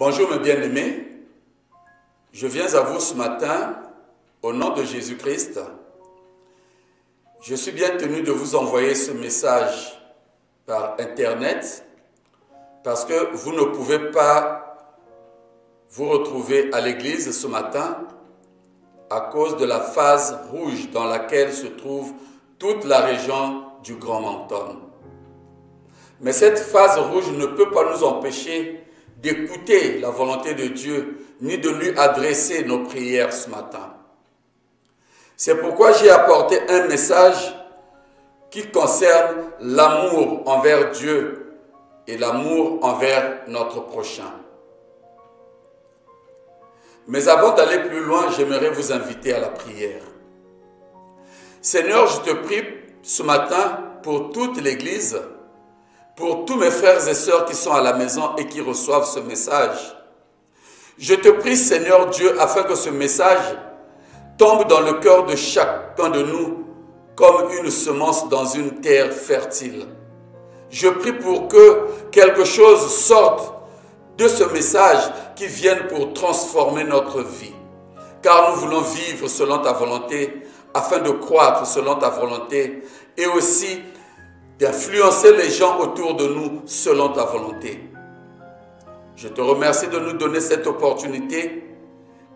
Bonjour mes bien-aimés, je viens à vous ce matin au nom de Jésus-Christ. Je suis bien tenu de vous envoyer ce message par Internet parce que vous ne pouvez pas vous retrouver à l'église ce matin à cause de la phase rouge dans laquelle se trouve toute la région du Grand Menton. Mais cette phase rouge ne peut pas nous empêcher d'écouter la volonté de Dieu, ni de lui adresser nos prières ce matin. C'est pourquoi j'ai apporté un message qui concerne l'amour envers Dieu et l'amour envers notre prochain. Mais avant d'aller plus loin, j'aimerais vous inviter à la prière. Seigneur, je te prie ce matin pour toute l'Église, pour tous mes frères et sœurs qui sont à la maison et qui reçoivent ce message. Je te prie, Seigneur Dieu, afin que ce message tombe dans le cœur de chacun de nous comme une semence dans une terre fertile. Je prie pour que quelque chose sorte de ce message qui vienne pour transformer notre vie. Car nous voulons vivre selon ta volonté, afin de croître selon ta volonté et aussi d'influencer les gens autour de nous selon ta volonté. Je te remercie de nous donner cette opportunité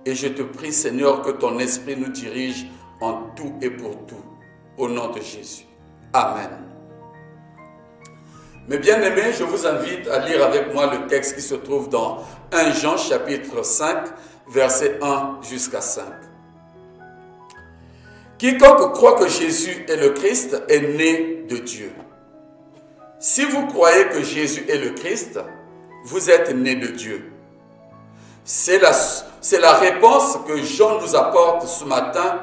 et je te prie, Seigneur, que ton esprit nous dirige en tout et pour tout. Au nom de Jésus. Amen. Mes bien-aimés, je vous invite à lire avec moi le texte qui se trouve dans 1 Jean chapitre 5, versets 1 jusqu'à 5. Quiconque croit que Jésus est le Christ est né de Dieu. Si vous croyez que Jésus est le Christ, vous êtes né de Dieu. C'est la réponse que Jean nous apporte ce matin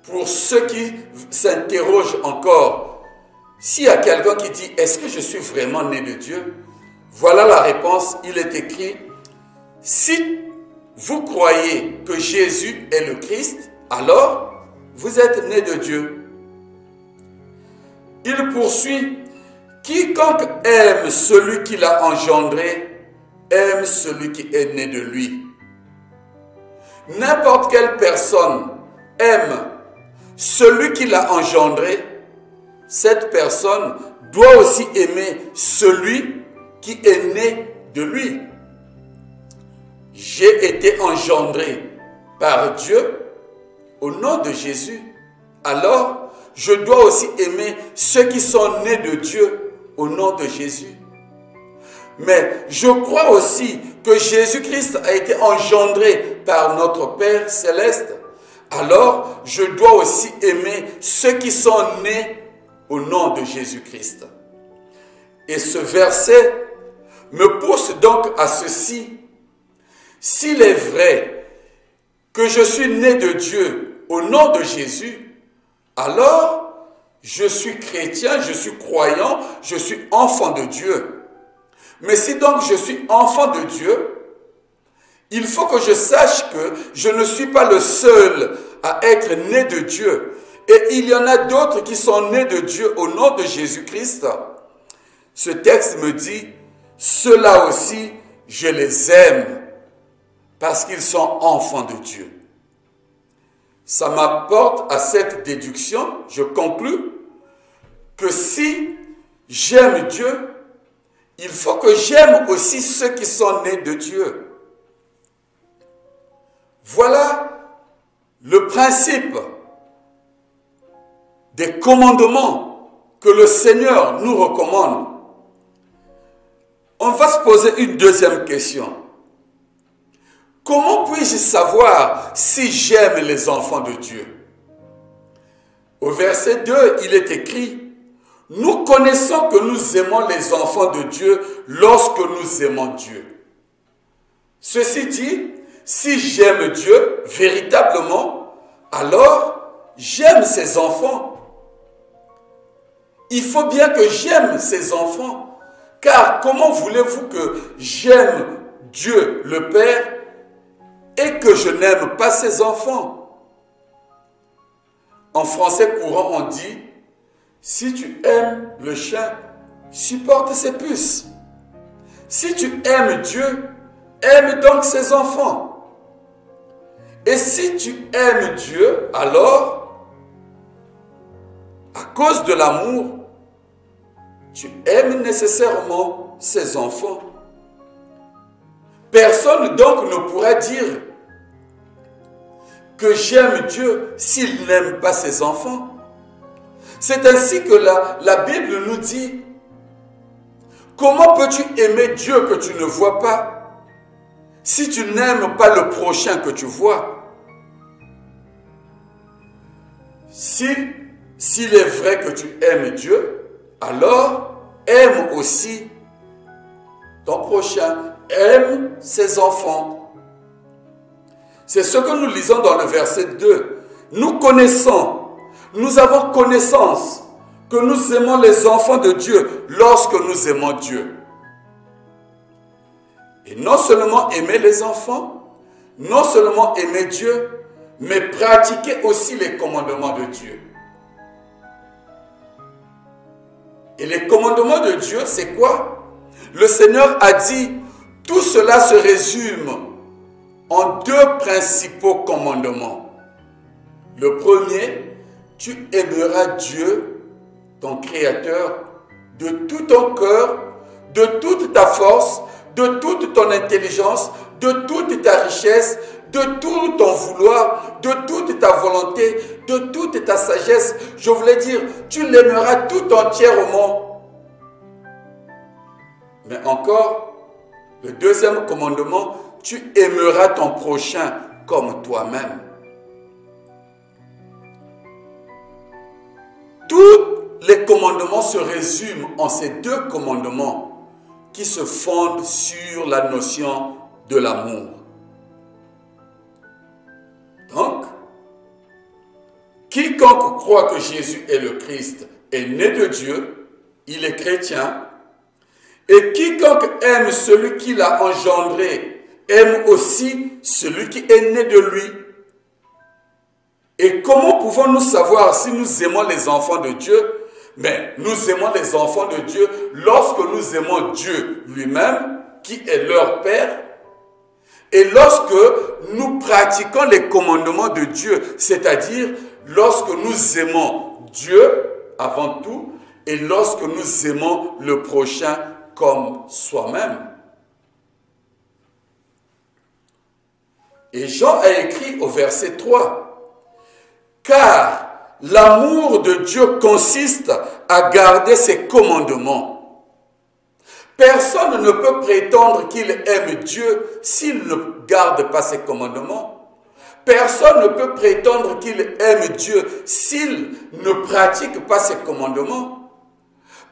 pour ceux qui s'interrogent encore. S'il y a quelqu'un qui dit « Est-ce que je suis vraiment né de Dieu ?» Voilà la réponse. Il est écrit « Si vous croyez que Jésus est le Christ, alors vous êtes né de Dieu. » Il poursuit « Quiconque aime celui qui l'a engendré, aime celui qui est né de lui. » N'importe quelle personne aime celui qui l'a engendré, cette personne doit aussi aimer celui qui est né de lui. J'ai été engendré par Dieu au nom de Jésus. Alors, je dois aussi aimer ceux qui sont nés de Dieu au nom de Jésus. Mais je crois aussi que Jésus-Christ a été engendré par notre Père céleste. Alors, je dois aussi aimer ceux qui sont nés au nom de Jésus-Christ. Et ce verset me pousse donc à ceci. S'il est vrai que je suis né de Dieu au nom de Jésus, alors je suis chrétien, je suis croyant, je suis enfant de Dieu. Mais si donc je suis enfant de Dieu, il faut que je sache que je ne suis pas le seul à être né de Dieu. Et il y en a d'autres qui sont nés de Dieu au nom de Jésus-Christ. Ce texte me dit, ceux-là aussi, je les aime parce qu'ils sont enfants de Dieu. Ça m'apporte à cette déduction, je conclus, que si j'aime Dieu, il faut que j'aime aussi ceux qui sont nés de Dieu. Voilà le principe des commandements que le Seigneur nous recommande. On va se poser une deuxième question. Comment puis-je savoir si j'aime les enfants de Dieu? Au verset 2, il est écrit « Nous connaissons que nous aimons les enfants de Dieu lorsque nous aimons Dieu. » Ceci dit, si j'aime Dieu véritablement, alors j'aime ses enfants. Il faut bien que j'aime ses enfants, car comment voulez-vous que j'aime Dieu le Père et que je n'aime pas ses enfants? En français courant, on dit « Si tu aimes le chien, supporte ses puces. Si tu aimes Dieu, aime donc ses enfants. Et si tu aimes Dieu, alors, à cause de l'amour, tu aimes nécessairement ses enfants. Personne donc ne pourra dire que j'aime Dieu s'il n'aime pas ses enfants. C'est ainsi que la Bible nous dit, comment peux-tu aimer Dieu que tu ne vois pas si tu n'aimes pas le prochain que tu vois? S'il est vrai que tu aimes Dieu, alors aime aussi ton prochain, aime ses enfants. C'est ce que nous lisons dans le verset 2. Nous connaissons, nous avons connaissance que nous aimons les enfants de Dieu lorsque nous aimons Dieu. Et non seulement aimer les enfants, non seulement aimer Dieu, mais pratiquer aussi les commandements de Dieu. Et les commandements de Dieu, c'est quoi? Le Seigneur a dit, tout cela se résume en deux principaux commandements. Le premier, tu aimeras Dieu, ton Créateur, de tout ton cœur, de toute ta force, de toute ton intelligence, de toute ta richesse, de tout ton vouloir, de toute ta volonté, de toute ta sagesse. Je voulais dire, tu l'aimeras tout entièrement. Mais encore, le deuxième commandement, tu aimeras ton prochain comme toi-même. Tous les commandements se résument en ces deux commandements qui se fondent sur la notion de l'amour. Donc, quiconque croit que Jésus est le Christ est né de Dieu, il est chrétien, et quiconque aime celui qui l'a engendré aime aussi celui qui est né de lui. Et comment pouvons-nous savoir si nous aimons les enfants de Dieu? Mais nous aimons les enfants de Dieu lorsque nous aimons Dieu lui-même, qui est leur Père, et lorsque nous pratiquons les commandements de Dieu, c'est-à-dire lorsque nous aimons Dieu avant tout, et lorsque nous aimons le prochain comme soi-même. Et Jean a écrit au verset 3, « Car l'amour de Dieu consiste à garder ses commandements. Personne ne peut prétendre qu'il aime Dieu s'il ne garde pas ses commandements. Personne ne peut prétendre qu'il aime Dieu s'il ne pratique pas ses commandements.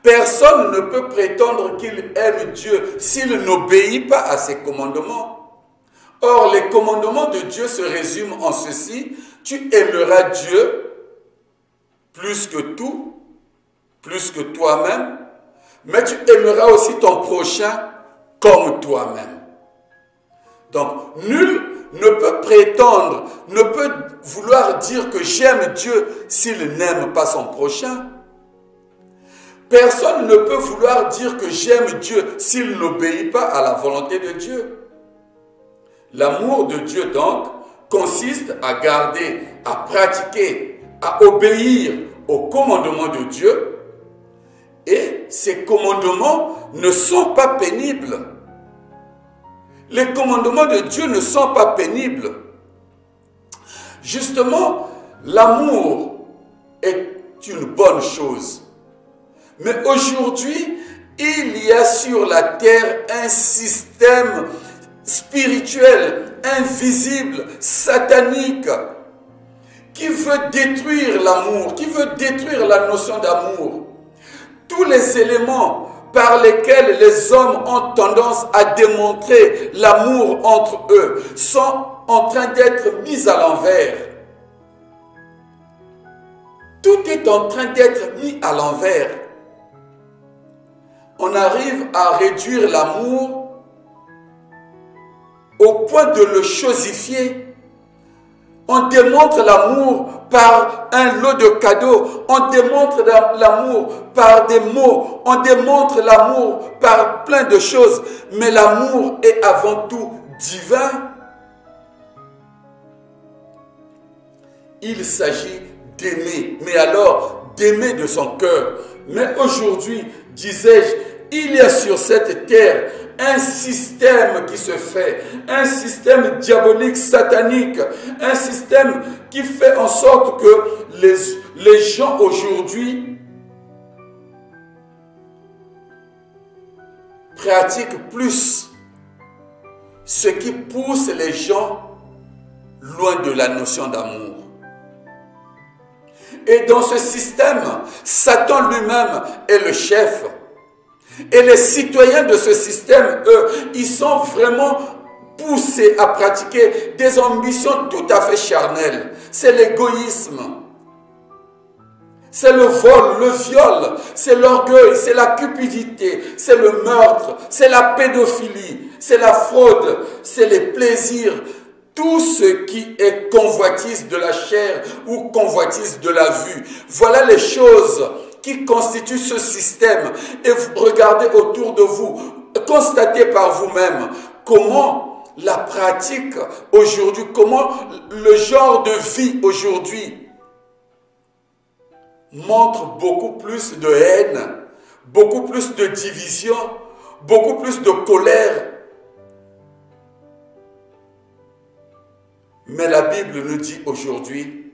Personne ne peut prétendre qu'il aime Dieu s'il n'obéit pas à ses commandements. Or, les commandements de Dieu se résument en ceci: tu aimeras Dieu plus que tout, plus que toi-même, mais tu aimeras aussi ton prochain comme toi-même. Donc, nul ne peut prétendre, ne peut vouloir dire que j'aime Dieu s'il n'aime pas son prochain. Personne ne peut vouloir dire que j'aime Dieu s'il n'obéit pas à la volonté de Dieu. L'amour de Dieu, donc, consiste à garder, à pratiquer, à obéir aux commandements de Dieu. Et ces commandements ne sont pas pénibles. Les commandements de Dieu ne sont pas pénibles. Justement, l'amour est une bonne chose. Mais aujourd'hui, il y a sur la terre un système spirituel, invisible, satanique, qui veut détruire l'amour, qui veut détruire la notion d'amour. Tous les éléments par lesquels les hommes ont tendance à démontrer l'amour entre eux sont en train d'être mis à l'envers. Tout est en train d'être mis à l'envers. On arrive à réduire l'amour au point de le chosifier. On démontre l'amour par un lot de cadeaux. On démontre l'amour par des mots. On démontre l'amour par plein de choses. Mais l'amour est avant tout divin. Il s'agit d'aimer. Mais alors, d'aimer de son cœur. Mais aujourd'hui, disais-je, il y a sur cette terre un système qui se fait, un système diabolique, satanique, un système qui fait en sorte que les gens aujourd'hui pratiquent plus ce qui pousse les gens loin de la notion d'amour. Et dans ce système, Satan lui-même est le chef. Et les citoyens de ce système, eux, ils sont vraiment poussés à pratiquer des ambitions tout à fait charnelles. C'est l'égoïsme, c'est le vol, le viol, c'est l'orgueil, c'est la cupidité, c'est le meurtre, c'est la pédophilie, c'est la fraude, c'est les plaisirs. Tout ce qui est convoitise de la chair ou convoitise de la vue. Voilà les choses qui constituent ce système. Et vous regardez autour de vous, constatez par vous-même comment la pratique aujourd'hui, comment le genre de vie aujourd'hui montre beaucoup plus de haine, beaucoup plus de division, beaucoup plus de colère. Mais la Bible nous dit aujourd'hui,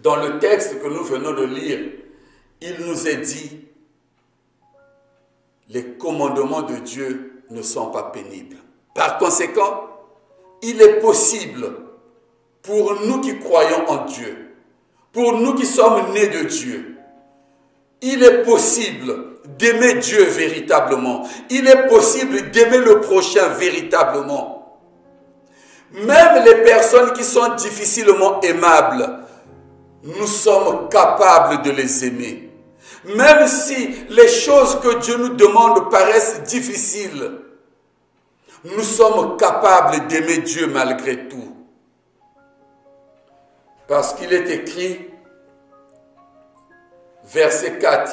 dans le texte que nous venons de lire, il nous est dit, les commandements de Dieu ne sont pas pénibles. Par conséquent, il est possible pour nous qui croyons en Dieu, pour nous qui sommes nés de Dieu, il est possible d'aimer Dieu véritablement. Il est possible d'aimer le prochain véritablement. Même les personnes qui sont difficilement aimables, nous sommes capables de les aimer. Même si les choses que Dieu nous demande paraissent difficiles, nous sommes capables d'aimer Dieu malgré tout. Parce qu'il est écrit, verset 4,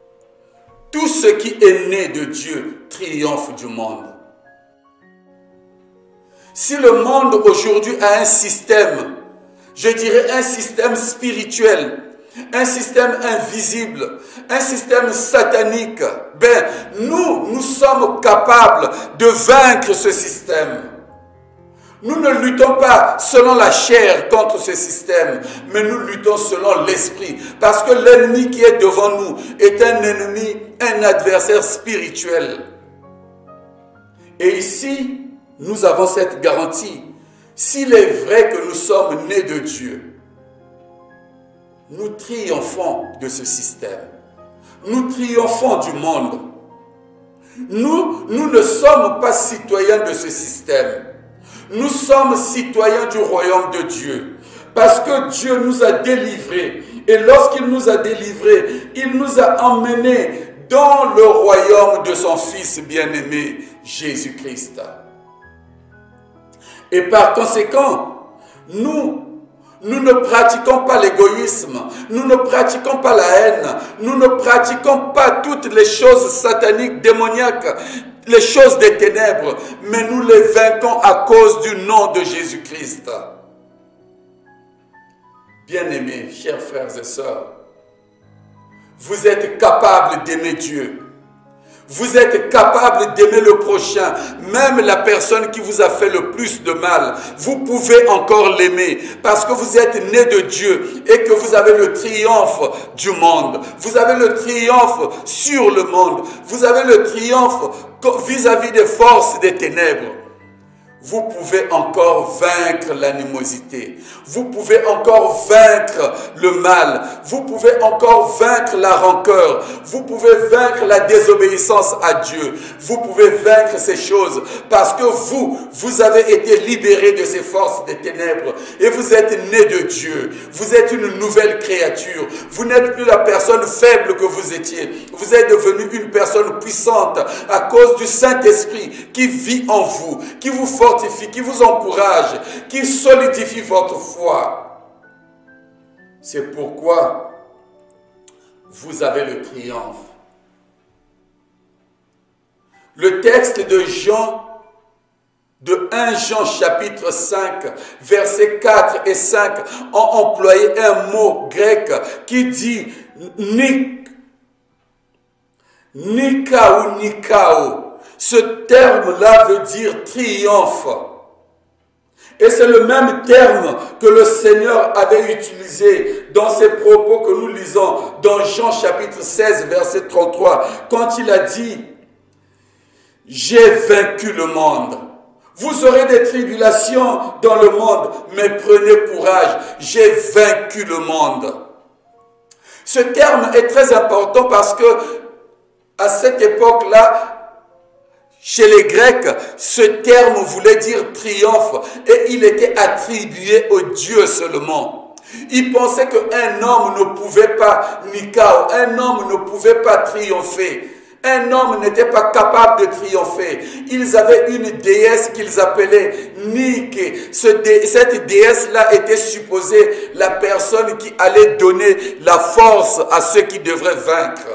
« Tout ce qui est né de Dieu triomphe du monde. » Si le monde aujourd'hui a un système, je dirais un système spirituel, un système invisible, un système satanique, ben nous sommes capables de vaincre ce système. Nous ne luttons pas selon la chair contre ce système, mais nous luttons selon l'esprit. Parce que l'ennemi qui est devant nous est un ennemi, un adversaire spirituel. Et ici, nous avons cette garantie. S'il est vrai que nous sommes nés de Dieu, nous triomphons de ce système. Nous triomphons du monde. Nous ne sommes pas citoyens de ce système. Nous sommes citoyens du royaume de Dieu. Parce que Dieu nous a délivrés. Et lorsqu'il nous a délivrés, il nous a emmenés dans le royaume de son Fils bien-aimé, Jésus-Christ. Et par conséquent, nous ne pratiquons pas l'égoïsme, nous ne pratiquons pas la haine, nous ne pratiquons pas toutes les choses sataniques, démoniaques, les choses des ténèbres, mais nous les vainquons à cause du nom de Jésus-Christ. Bien-aimés, chers frères et sœurs, vous êtes capables d'aimer Dieu. Vous êtes capable d'aimer le prochain, même la personne qui vous a fait le plus de mal. Vous pouvez encore l'aimer parce que vous êtes né de Dieu et que vous avez le triomphe du monde. Vous avez le triomphe sur le monde. Vous avez le triomphe vis-à-vis des forces des ténèbres. Vous pouvez encore vaincre l'animosité. Vous pouvez encore vaincre le mal. Vous pouvez encore vaincre la rancœur. Vous pouvez vaincre la désobéissance à Dieu. Vous pouvez vaincre ces choses parce que vous avez été libérés de ces forces des ténèbres et vous êtes nés de Dieu. Vous êtes une nouvelle créature. Vous n'êtes plus la personne faible que vous étiez. Vous êtes devenu une personne puissante à cause du Saint-Esprit qui vit en vous, qui vous fortifie fortifie, qui vous encourage, qui solidifie votre foi. C'est pourquoi vous avez le triomphe. Le texte de Jean, de 1 Jean chapitre 5, versets 4 et 5, ont employé un mot grec qui dit nikao, nikao. Ce terme-là veut dire triomphe. Et c'est le même terme que le Seigneur avait utilisé dans ses propos que nous lisons dans Jean chapitre 16, verset 33, quand il a dit « J'ai vaincu le monde ». Vous aurez des tribulations dans le monde, mais prenez courage, j'ai vaincu le monde. Ce terme est très important parce que à cette époque-là, chez les Grecs, ce terme voulait dire triomphe et il était attribué au Dieu seulement. Ils pensaient qu'un homme ne pouvait pas nikao, un homme ne pouvait pas triompher. Un homme n'était pas capable de triompher. Ils avaient une déesse qu'ils appelaient Nike. Cette déesse-là était supposée la personne qui allait donner la force à ceux qui devraient vaincre.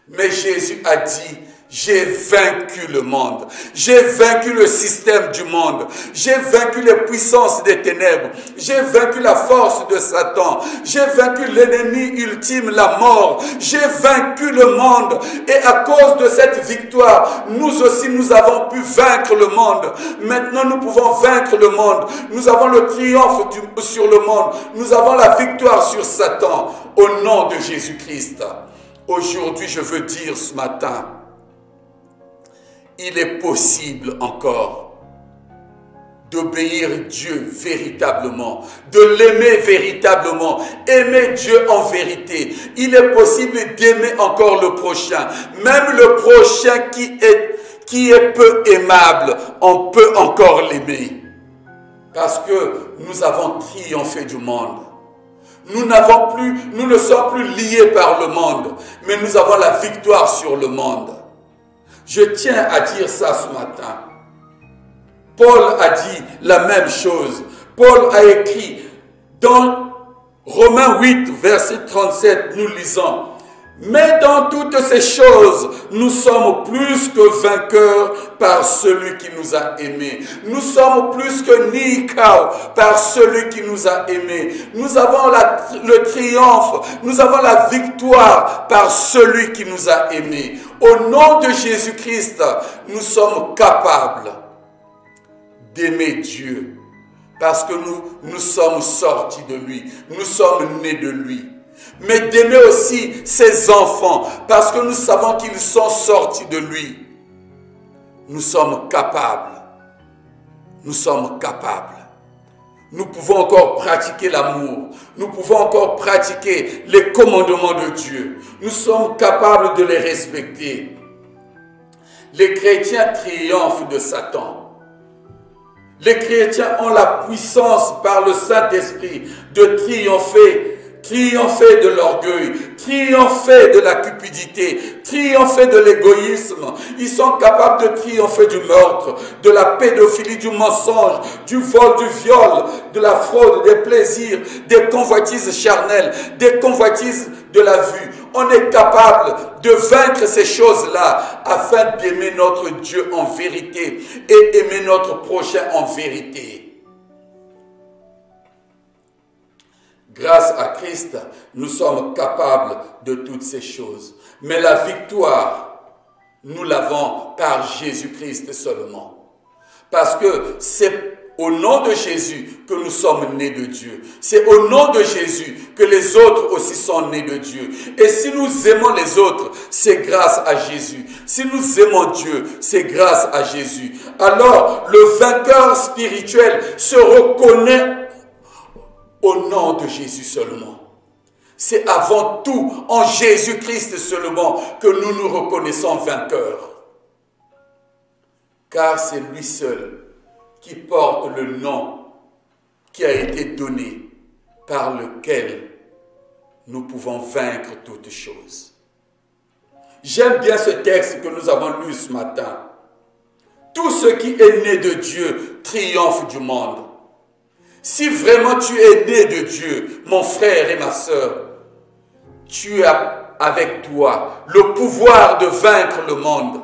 Mais Jésus a dit, j'ai vaincu le monde. J'ai vaincu le système du monde. J'ai vaincu les puissances des ténèbres. J'ai vaincu la force de Satan. J'ai vaincu l'ennemi ultime, la mort. J'ai vaincu le monde. Et à cause de cette victoire, nous aussi, nous avons pu vaincre le monde. Maintenant, nous pouvons vaincre le monde. Nous avons le triomphe sur le monde. Nous avons la victoire sur Satan. Au nom de Jésus-Christ. Aujourd'hui, je veux dire ce matin, il est possible encore d'obéir Dieu véritablement, de l'aimer véritablement, aimer Dieu en vérité. Il est possible d'aimer encore le prochain, même le prochain qui est peu aimable, on peut encore l'aimer. Parce que nous avons triomphé du monde. Nous ne sommes plus liés par le monde, mais nous avons la victoire sur le monde. Je tiens à dire ça ce matin. Paul a dit la même chose. Paul a écrit dans Romains 8, verset 37, nous lisons « Mais dans toutes ces choses, nous sommes plus que vainqueurs par celui qui nous a aimés. Nous sommes plus que nikao par celui qui nous a aimés. Nous avons le triomphe, nous avons la victoire par celui qui nous a aimés. Au nom de Jésus-Christ, nous sommes capables d'aimer Dieu parce que nous sommes sortis de lui, nous sommes nés de lui. Mais d'aimer aussi ses enfants, parce que nous savons qu'ils sont sortis de lui. Nous sommes capables. Nous sommes capables. Nous pouvons encore pratiquer l'amour. Nous pouvons encore pratiquer les commandements de Dieu. Nous sommes capables de les respecter. Les chrétiens triomphent de Satan. Les chrétiens ont la puissance par le Saint-Esprit de triompher de l'orgueil, triompher de la cupidité, triompher de l'égoïsme. Ils sont capables de triompher du meurtre, de la pédophilie, du mensonge, du vol, du viol, de la fraude, des plaisirs, des convoitises charnelles, des convoitises de la vue. On est capable de vaincre ces choses-là afin d'aimer notre Dieu en vérité et aimer notre prochain en vérité. Grâce à Christ, nous sommes capables de toutes ces choses. Mais la victoire, nous l'avons par Jésus-Christ seulement. Parce que c'est au nom de Jésus que nous sommes nés de Dieu. C'est au nom de Jésus que les autres aussi sont nés de Dieu. Et si nous aimons les autres, c'est grâce à Jésus. Si nous aimons Dieu, c'est grâce à Jésus. Alors, le vainqueur spirituel se reconnaît au nom de Jésus seulement. C'est avant tout en Jésus-Christ seulement que nous nous reconnaissons vainqueurs. Car c'est lui seul qui porte le nom qui a été donné par lequel nous pouvons vaincre toutes choses. J'aime bien ce texte que nous avons lu ce matin. Tous ce qui est né de Dieu triomphe du monde. Si vraiment tu es né de Dieu, mon frère et ma sœur, tu as avec toi le pouvoir de vaincre le monde.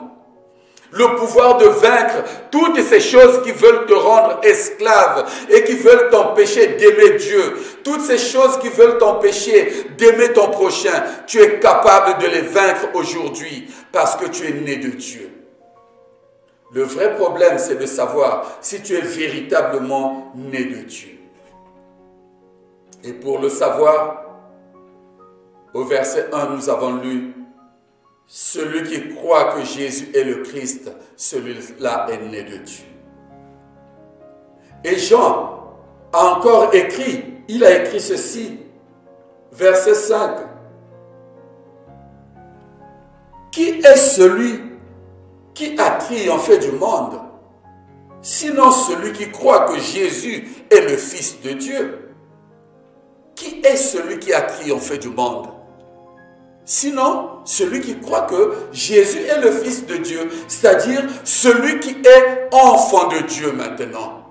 Le pouvoir de vaincre toutes ces choses qui veulent te rendre esclave et qui veulent t'empêcher d'aimer Dieu. Toutes ces choses qui veulent t'empêcher d'aimer ton prochain. Tu es capable de les vaincre aujourd'hui parce que tu es né de Dieu. Le vrai problème, c'est de savoir si tu es véritablement né de Dieu. Et pour le savoir, au verset 1, nous avons lu: celui qui croit que Jésus est le Christ, celui-là est né de Dieu. Et Jean a encore écrit, il a écrit ceci, verset 5. Qui est celui qui a triomphé du monde, sinon celui qui croit que Jésus est le Fils de Dieu? Qui est celui qui a triomphé du monde? Sinon, celui qui croit que Jésus est le Fils de Dieu, c'est-à-dire celui qui est enfant de Dieu maintenant.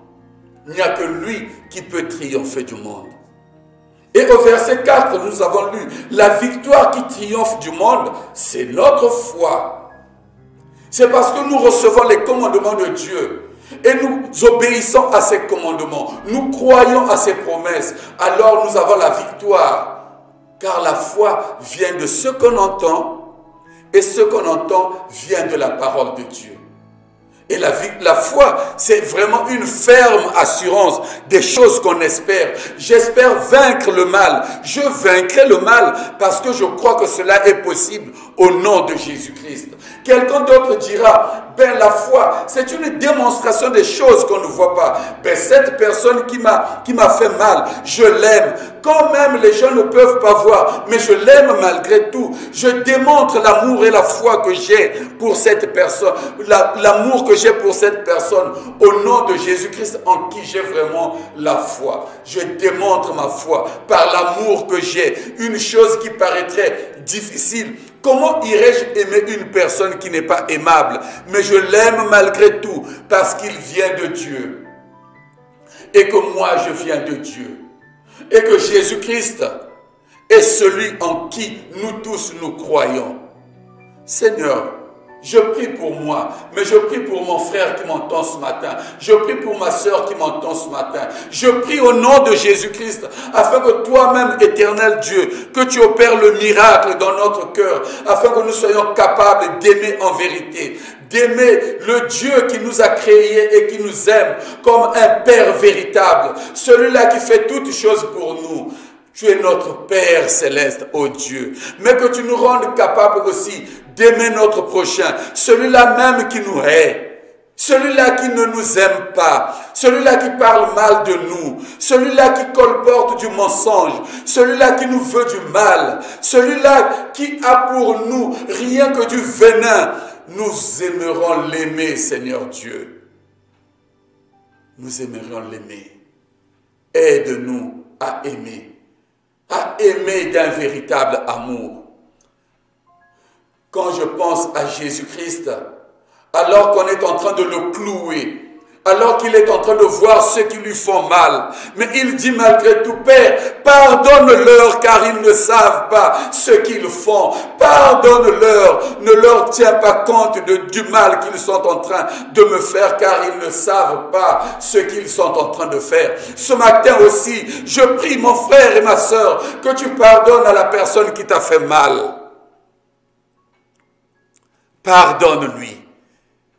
Il n'y a que lui qui peut triompher du monde. Et au verset 4, nous avons lu, la victoire qui triomphe du monde, c'est notre foi. C'est parce que nous recevons les commandements de Dieu et nous obéissons à ces commandements, nous croyons à ses promesses, alors nous avons la victoire. Car la foi vient de ce qu'on entend, et ce qu'on entend vient de la parole de Dieu. Et la foi, c'est vraiment une ferme assurance des choses qu'on espère. J'espère vaincre le mal. Je vaincrai le mal parce que je crois que cela est possible au nom de Jésus-Christ. Quelqu'un d'autre dira, ben la foi, c'est une démonstration des choses qu'on ne voit pas. Ben cette personne qui m'a fait mal, je l'aime. Quand même les gens ne peuvent pas voir, mais je l'aime malgré tout. Je démontre l'amour et la foi que j'ai pour cette personne, l'amour que j'ai pour cette personne au nom de Jésus-Christ en qui j'ai vraiment la foi. Je démontre ma foi par l'amour que j'ai. Une chose qui paraîtrait difficile. Comment irais-je aimer une personne qui n'est pas aimable? Mais je l'aime malgré tout parce qu'il vient de Dieu. Et que moi je viens de Dieu. Et que Jésus-Christ est celui en qui nous tous nous croyons. Seigneur, je prie pour moi, mais je prie pour mon frère qui m'entend ce matin. Je prie pour ma soeur qui m'entend ce matin. Je prie au nom de Jésus-Christ, afin que toi-même, éternel Dieu, que tu opères le miracle dans notre cœur, afin que nous soyons capables d'aimer en vérité, d'aimer le Dieu qui nous a créés et qui nous aime comme un Père véritable, celui-là qui fait toutes choses pour nous. Tu es notre Père céleste, ô Dieu. Mais que tu nous rendes capables aussi d'aimer notre prochain, celui-là même qui nous hait, celui-là qui ne nous aime pas, celui-là qui parle mal de nous, celui-là qui colporte du mensonge, celui-là qui nous veut du mal, celui-là qui a pour nous rien que du venin. Nous aimerons l'aimer, Seigneur Dieu. Nous aimerons l'aimer. Aide-nous à aimer d'un véritable amour. Quand je pense à Jésus-Christ, alors qu'on est en train de le clouer, alors qu'il est en train de voir ceux qui lui font mal, mais il dit malgré tout, Père, pardonne-leur car ils ne savent pas ce qu'ils font. Pardonne-leur, ne leur tiens pas compte du mal qu'ils sont en train de me faire car ils ne savent pas ce qu'ils sont en train de faire. Ce matin aussi, je prie mon frère et ma soeur que tu pardonnes à la personne qui t'a fait mal. Pardonne-lui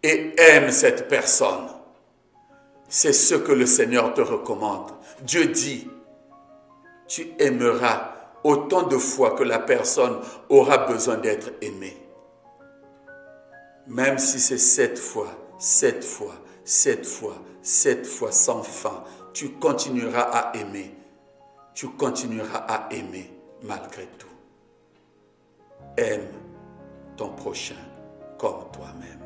et aime cette personne. C'est ce que le Seigneur te recommande. Dieu dit, tu aimeras autant de fois que la personne aura besoin d'être aimée. Même si c'est 7 fois, 7 fois, 7 fois, 7 fois sans fin, tu continueras à aimer. Tu continueras à aimer malgré tout. Aime ton prochain comme toi-même.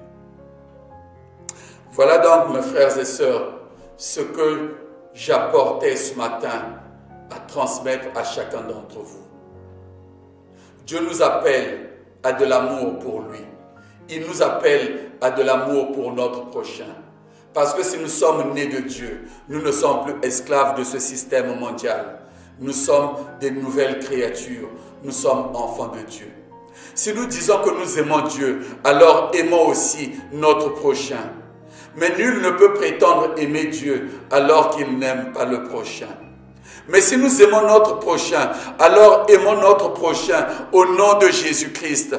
Voilà donc, mes frères et sœurs, ce que j'apportais ce matin à transmettre à chacun d'entre vous. Dieu nous appelle à de l'amour pour lui. Il nous appelle à de l'amour pour notre prochain. Parce que si nous sommes nés de Dieu, nous ne sommes plus esclaves de ce système mondial. Nous sommes des nouvelles créatures. Nous sommes enfants de Dieu. Si nous disons que nous aimons Dieu, alors aimons aussi notre prochain. Mais nul ne peut prétendre aimer Dieu alors qu'il n'aime pas le prochain. Mais si nous aimons notre prochain, alors aimons notre prochain au nom de Jésus-Christ.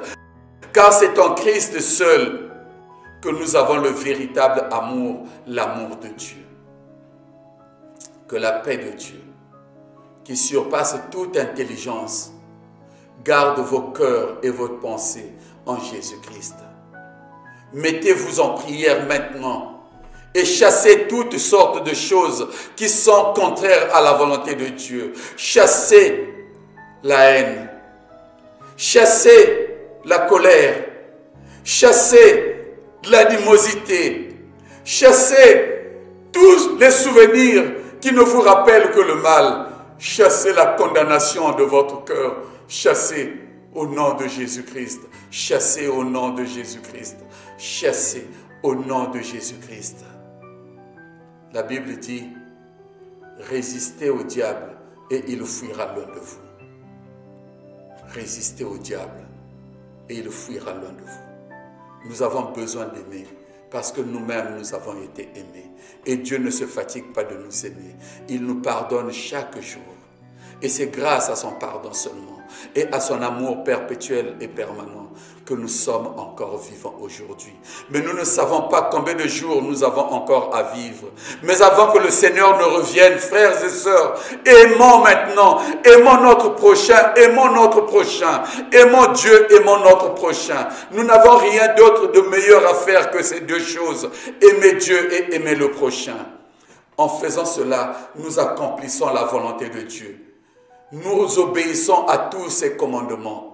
Car c'est en Christ seul que nous avons le véritable amour, l'amour de Dieu. Que la paix de Dieu, qui surpasse toute intelligence, garde vos cœurs et votre pensée en Jésus-Christ. Mettez-vous en prière maintenant et chassez toutes sortes de choses qui sont contraires à la volonté de Dieu. Chassez la haine, chassez la colère, chassez l'animosité, chassez tous les souvenirs qui ne vous rappellent que le mal. Chassez la condamnation de votre cœur. Chassez au nom de Jésus-Christ. Chassez au nom de Jésus-Christ. Chassez au nom de Jésus-Christ. La Bible dit, résistez au diable et il fuira loin de vous. Résistez au diable et il fuira loin de vous. Nous avons besoin d'aimer parce que nous-mêmes nous avons été aimés. Et Dieu ne se fatigue pas de nous aimer. Il nous pardonne chaque jour. Et c'est grâce à son pardon seulement et à son amour perpétuel et permanent que nous sommes encore vivants aujourd'hui. Mais nous ne savons pas combien de jours nous avons encore à vivre. Mais avant que le Seigneur ne revienne, frères et sœurs, aimons maintenant, aimons notre prochain, aimons notre prochain, aimons Dieu, aimons notre prochain. Nous n'avons rien d'autre de meilleur à faire que ces deux choses, aimer Dieu et aimer le prochain. En faisant cela, nous accomplissons la volonté de Dieu. Nous obéissons à tous ses commandements.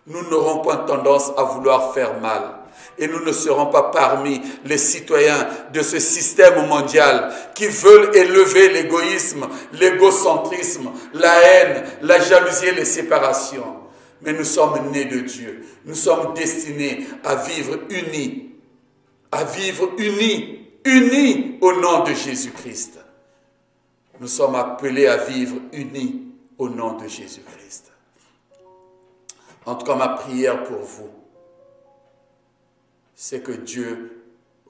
Nous n'aurons pas tendance à vouloir faire mal. Et nous ne serons pas parmi les citoyens de ce système mondial qui veulent élever l'égoïsme, l'égocentrisme, la haine, la jalousie et les séparations. Mais nous sommes nés de Dieu. Nous sommes destinés à vivre unis. À vivre unis. Unis au nom de Jésus-Christ. Nous sommes appelés à vivre unis au nom de Jésus-Christ. En tout cas, ma prière pour vous, c'est que Dieu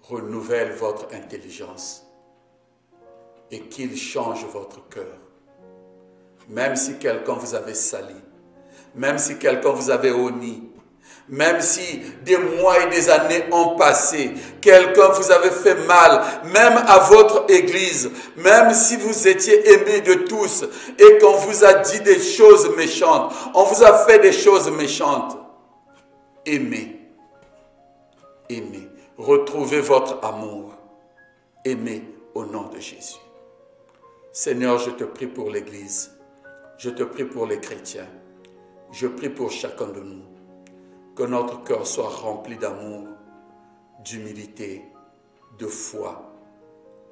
renouvelle votre intelligence et qu'il change votre cœur. Même si quelqu'un vous avait sali, même si quelqu'un vous avait honni, même si des mois et des années ont passé, quelqu'un vous avait fait mal, même à votre église, même si vous étiez aimé de tous et qu'on vous a dit des choses méchantes, on vous a fait des choses méchantes, aimez, aimez, retrouvez votre amour, aimez au nom de Jésus. Seigneur, je te prie pour l'église, je te prie pour les chrétiens, je prie pour chacun de nous. Que notre cœur soit rempli d'amour, d'humilité, de foi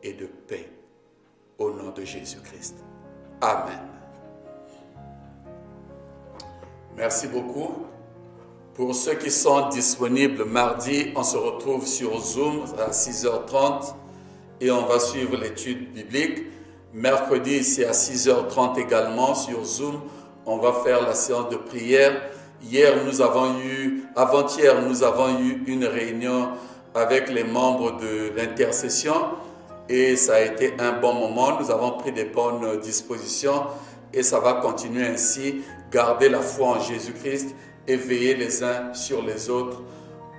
et de paix. Au nom de Jésus-Christ. Amen. Merci beaucoup. Pour ceux qui sont disponibles mardi, on se retrouve sur Zoom à 6h30 et on va suivre l'étude biblique. Mercredi, c'est à 6h30 également sur Zoom. On va faire la séance de prière. Avant-hier, nous avons eu une réunion avec les membres de l'intercession et ça a été un bon moment. Nous avons pris des bonnes dispositions et ça va continuer ainsi. Garder la foi en Jésus-Christ et veiller les uns sur les autres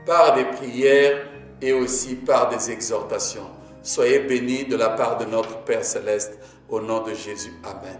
par des prières et aussi par des exhortations. Soyez bénis de la part de notre Père Céleste au nom de Jésus. Amen.